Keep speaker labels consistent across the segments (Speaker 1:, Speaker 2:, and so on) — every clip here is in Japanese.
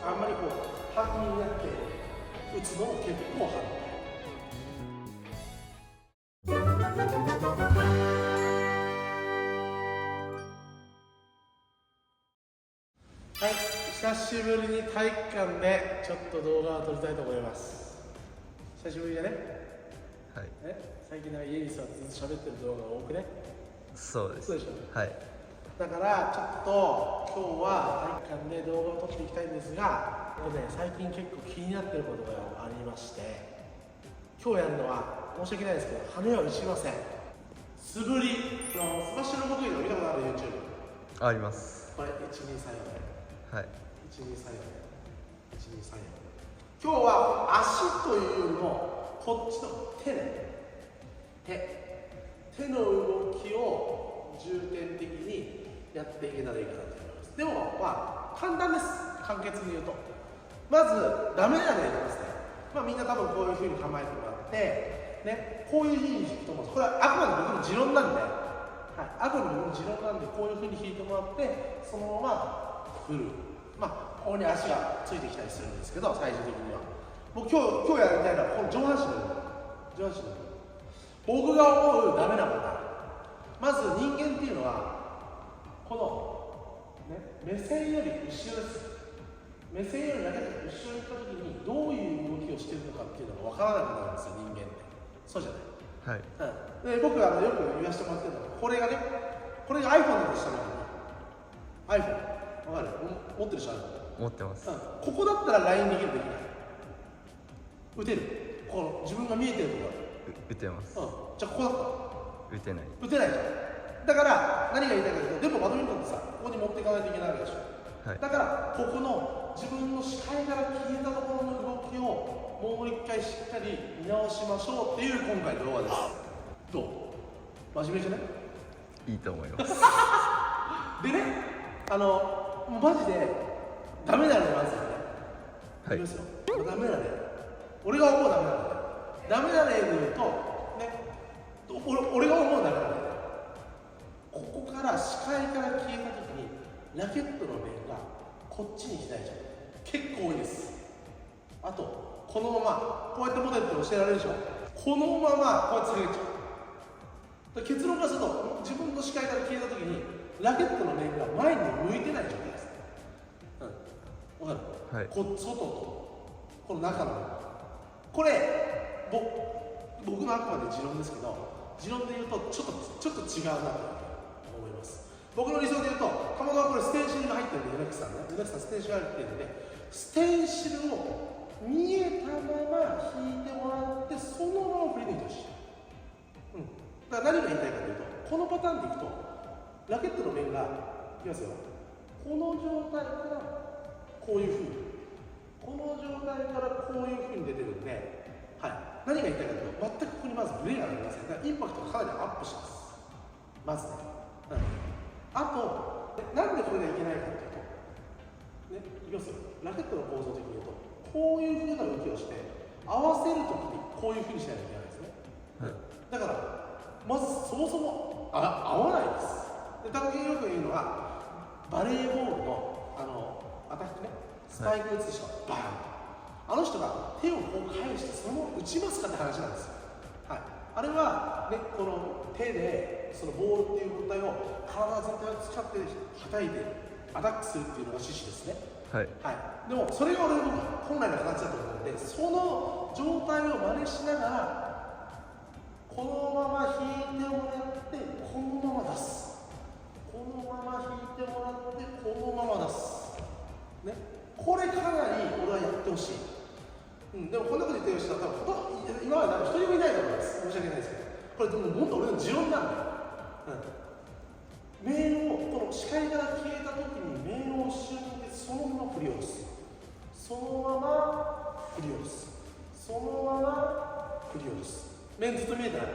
Speaker 1: あんまりこう半身になって打つのも結構反対。はい、久しぶりに体育館でちょっと動画を撮りたいと思います。久しぶりだね。
Speaker 2: はい。
Speaker 1: 最近家に座ってずっと喋ってる動画が多くね。
Speaker 2: そうです。
Speaker 1: そうでしょ。
Speaker 2: はい。
Speaker 1: だからちょっと今日は体育館で動画を撮っていきたいんですが、最近結構気になってることがありまして、今日やるのは申し訳ないですけど羽は打ちません。素振り、スマッシュの得意の見たことある YouTube。
Speaker 2: あります。
Speaker 1: これ1、2、3、4で。
Speaker 2: はい。
Speaker 1: 1、2、3、4で。1、2、3、4で。今日は足というよりもこっちの手の動きを重点的にやっていけたらいいかなと思います。でもまあ簡単です。簡潔に言うと、まずダメな例ですね。みんな多分こういう風に構えてもらってね、こういう風に引くと思うんです。これはあくまで僕の持論なんで、あくまで僕の持論なんで、こういう風に引いてもらってそのまま振る。ここに足がついてきたりするんですけど、最終的には僕今日やりたいのはこの上半身の部分。僕が思うダメな問題、まず人間っていうのはこの、目線より後ろです。目線よりだけで後ろに行った時にどういう動きをしているのかっていうのが分からなくなるんですよ、人間って。そうじゃない。
Speaker 2: はい。
Speaker 1: で僕がよく言わせてもらってるのは、これが iPhone だとしたら iPhone 分かる？持ってる人ある？
Speaker 2: 持ってます。
Speaker 1: ここだったら LINE できる？できない？打てる？この自分が見えてるところ
Speaker 2: 打てます。
Speaker 1: じゃあここだったら
Speaker 2: 打てない。
Speaker 1: 打てないじゃん。だから何が言いたいかというと、でもバドミントンってさ、ここに持っていかないといけないわけでしょ。
Speaker 2: はい。
Speaker 1: だからここの自分の視界から消えたところの動きをもう一回しっかり見直しましょうっていう今回の動画です。どう？真面目じゃない？
Speaker 2: いいと思います。
Speaker 1: でね、マジでダメな例なんですよね。
Speaker 2: はい。
Speaker 1: いきますよ。ダメな例。俺が思うダメな例。ダメな例で言うと俺が思うダメな例。ここから視界から消えた時にラケットの面がこっちに開いちゃう。結構多いです。あとこのままこうやって持てって教えられるでしょ。このままこうやって下げちゃう。結論からすると、自分の視界から消えた時にラケットの面が前に向いてない状態です。わかる？
Speaker 2: はい。
Speaker 1: 外とこの中の面、これ僕のあくまで持論ですけど、持論で言うとちょっと違うなと思います。僕の理想で言うと、たまたまこれステンシルが入ってるんで、宇崎さんステンシルが入ってるんで、ステンシルを見えたまま引いてもらって、そのまま振り抜いてほしい。だから何が言いたいかというと、このパターンでいくとラケットの面がいきますよ、この状態からこういうふうに、この状態からこういうふうに出てるんで、何が言いたいかというと、全くここにまずブレがありません。だからインパクトがかなりアップします。まずね。あと、なんでこれがいけないかというと、いきますよ、ラケットの構造的に言うと、こういうふうな動きをして、合わせるときにこういうふうにしないといけないんですね。だから、まずそもそも合わないです。で、多分よく言うのが、バレーボールのアタックね、スパイク打つ人がバーン、あの人が手をこう返してそのまま打ちますかって話なんですよ。あれはね、この手でそのボールっていう物体を体全体を使って叩いてアタックするっていうのが趣旨ですね。でもそれが俺の本来の形だと思うので、その状態を真似しながらこのまま引いてもらってこのまま出す、このまま引いてもらってこのまま出すね、これかなり俺はやってほしい。でもこんなこと言ってる人は多分今まで一人もいないと思います。申し訳ないですけど、これでも本当俺の持論なんだよ。面をこの視界から消えた時に面を後ろにそのまま振り下ろす、そのまま振り下ろす、そのまま振り下ろす。面ずっと見えてない？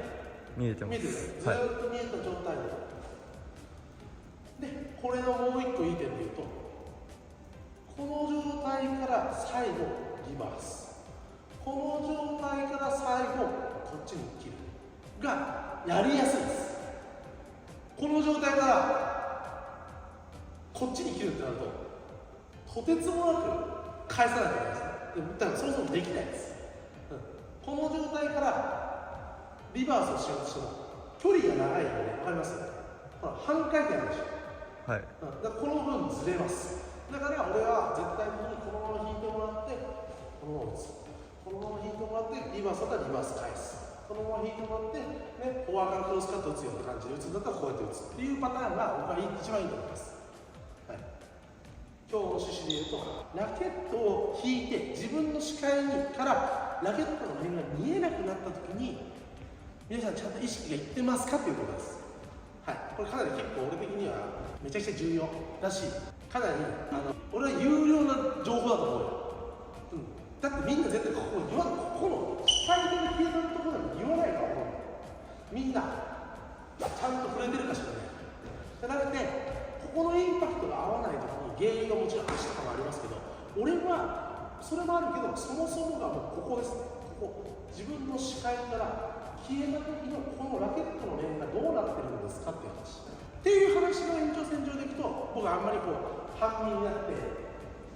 Speaker 2: 見えてます。
Speaker 1: 見えてる。ずっと見えた状態で、これのもう一個いい点で言うと、この状態から最後リバース、この状態から最後こっちに切るがやりやすいです。この状態からこっちに切るってなるととてつもなく返さないといけないですね。だからそもそもできないです、この状態からリバースをしようとしても距離が長いので、分かります？ほら半回転あるでしょ、
Speaker 2: はい。
Speaker 1: だからこの分ずれます。だから俺は絶対的にこのまま引いてもらってこのまま打つ、このまま引いてもらってリバースだったらリバース返す、このまま引いてもらって、ね、フォアからクロスカット打つような感じで打つんだったらこうやって打つっていうパターンが僕は一番いいと思います、はい、今日の趣旨で言うとラケットを引いて自分の視界にからラケットの面が見えなくなった時に皆さんちゃんと意識がいってますかっていうことです、はい、これかなり結構俺的にはめちゃくちゃ重要だし、かなり俺は有料な情報だと思うよ、だってみんな絶対ここの視界で消えたところに言わないから思う、みんなちゃんと触れてるかしらね。じゃなくてここのインパクトが合わない時に原因がもちろん足とかもありますけど、俺はそれもあるけどそもそもがもうここですね、ここ自分の視界から消えた時のこのラケットの面がどうなってるんですかっていう話っていう話の延長線上でいくと、僕はあんまりこう半身になって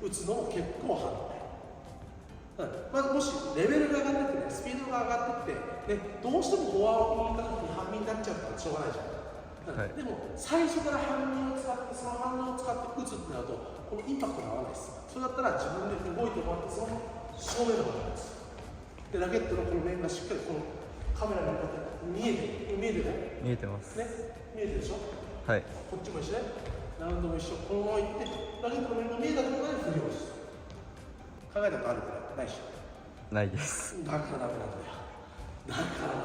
Speaker 1: 打つのも結構反対、まずもしレベルが上がってってね、スピードが上がってって、ね、どうしてもフォアを引いた時に半身になっちゃうからしょうがないじゃん、
Speaker 2: はい、
Speaker 1: でも最初から半身を使ってその反応を使って打つってなるとこのインパクトが合わないです。それだったら自分で動いてもらってその正面の方に打つで、ラケットのこの面がしっかりこのカメラに向かって見えてるね、
Speaker 2: 見えてます。
Speaker 1: ね、見えてるでしょ、
Speaker 2: はい。
Speaker 1: こっちも一緒ね、ラウンドも一緒、このまま行ってラケットの面が見えたところで振り下ろす。考えたことあるくらいないしょ、
Speaker 2: ないです。
Speaker 1: だからダメなんだよ、だからダ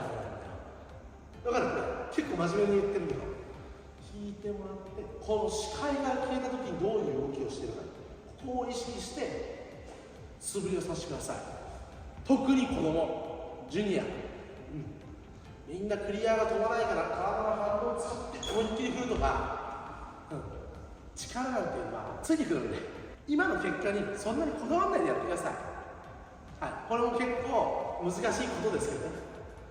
Speaker 1: メなんだよ。だから結構真面目に言ってるけど、引いてもらってこの視界が消えた時にどういう動きをしてるか、ここを意識して素振りをさせてください。特に子供、ジュニア、みんなクリアが飛ばないから体の反動を使って思いっきり振るとか、力なんていうのはついてくるんで、今の結果にそんなにこだわらないでやってください。はい、これも結構難しいことですけどね、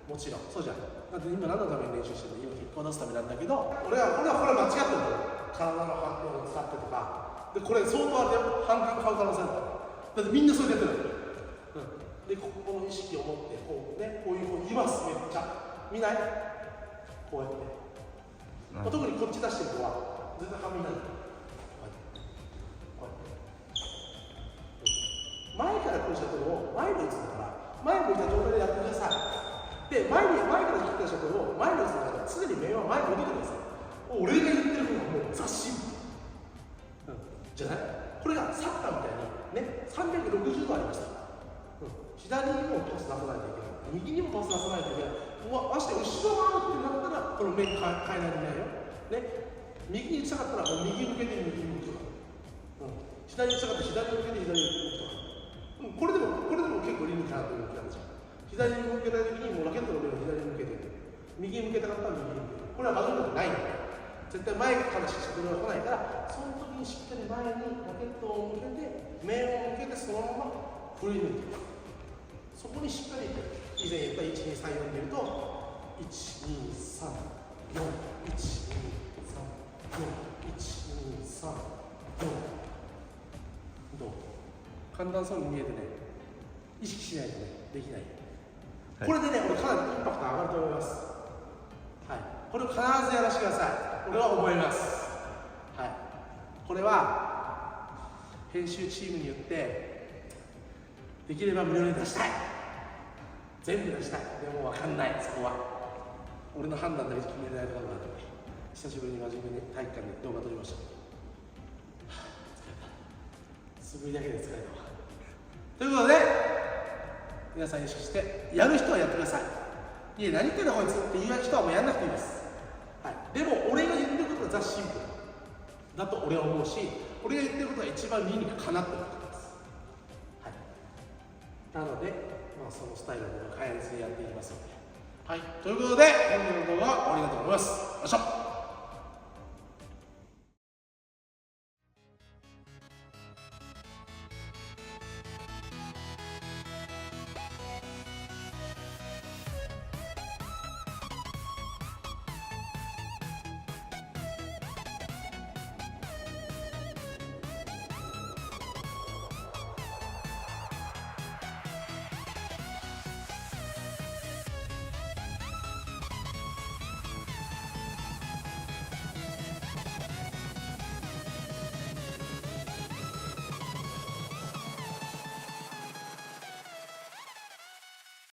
Speaker 1: もちろんそうじゃん。だって今何のために練習してるの？今結果を出すためなんだけど、これは間違ってるんだよ。体の反動を使ってとかで、これ相当あれだよ、反感買う可能性あるからだってみんなそれでやってる、でここの意識を持ってこうね、こういう言います、めっちゃ見ない？こうやって、特にこっち出してる子は絶対半身になる。前から来るシャトルを前に打つんだから、前に打った状態でやってください。で、前から来たシャトルを前に打つんだから、常に面は前に向けてください。俺が言ってる方がもう雑誌、じゃない？これがサッカーみたいにね、360度ありました。左にもパス出さないといけない、右にもパス出さないといけない、まして後ろ回ってなったらこの面変えないといけないよ、ね、右に打ちたかったらもう右向けて右に打つとか、左に打ちたかったら左向けて左に打つとか、これでも結構理にかなってる動きなんですよ。左に向けたい時にもうラケットの面を左に向けてる、右に向けたかったら右に向ける、これはバズることないんだよ。絶対前からしかシャトルが来ないから、その時にしっかり前にラケットを向けて面を向けてそのまま振り抜いていく。そこにしっかり以前言った1、2、3、4で言うと1、2、3、4、1、2、3、4、1、2、3、4、どう？簡単そうに見えてね、意識しないとね、できない。はい、これでね、俺かなりインパクト上がると思います。はい、これを必ずやらせてください。俺は思います。はい、これは編集チームによってできれば無料で出したい、全部出したい、でも分かんない、そこは俺の判断だけで決められないところがあるので、久しぶりに真面目に体育館で動画撮りました。疲れた、素振りだけで疲れたわ。ということで皆さん意識してやる人はやってください。いや何言ってんだこいつって言う人はもうやんなくていいです、はい、でも俺が言ってることはザ・シンプルだと俺は思うし、俺が言ってることは一番理にかなってることです、はい、なので、そのスタイルを変えずにやっていきますので、はい、ということで本日の動画は終わりだと思います。よっしゃ。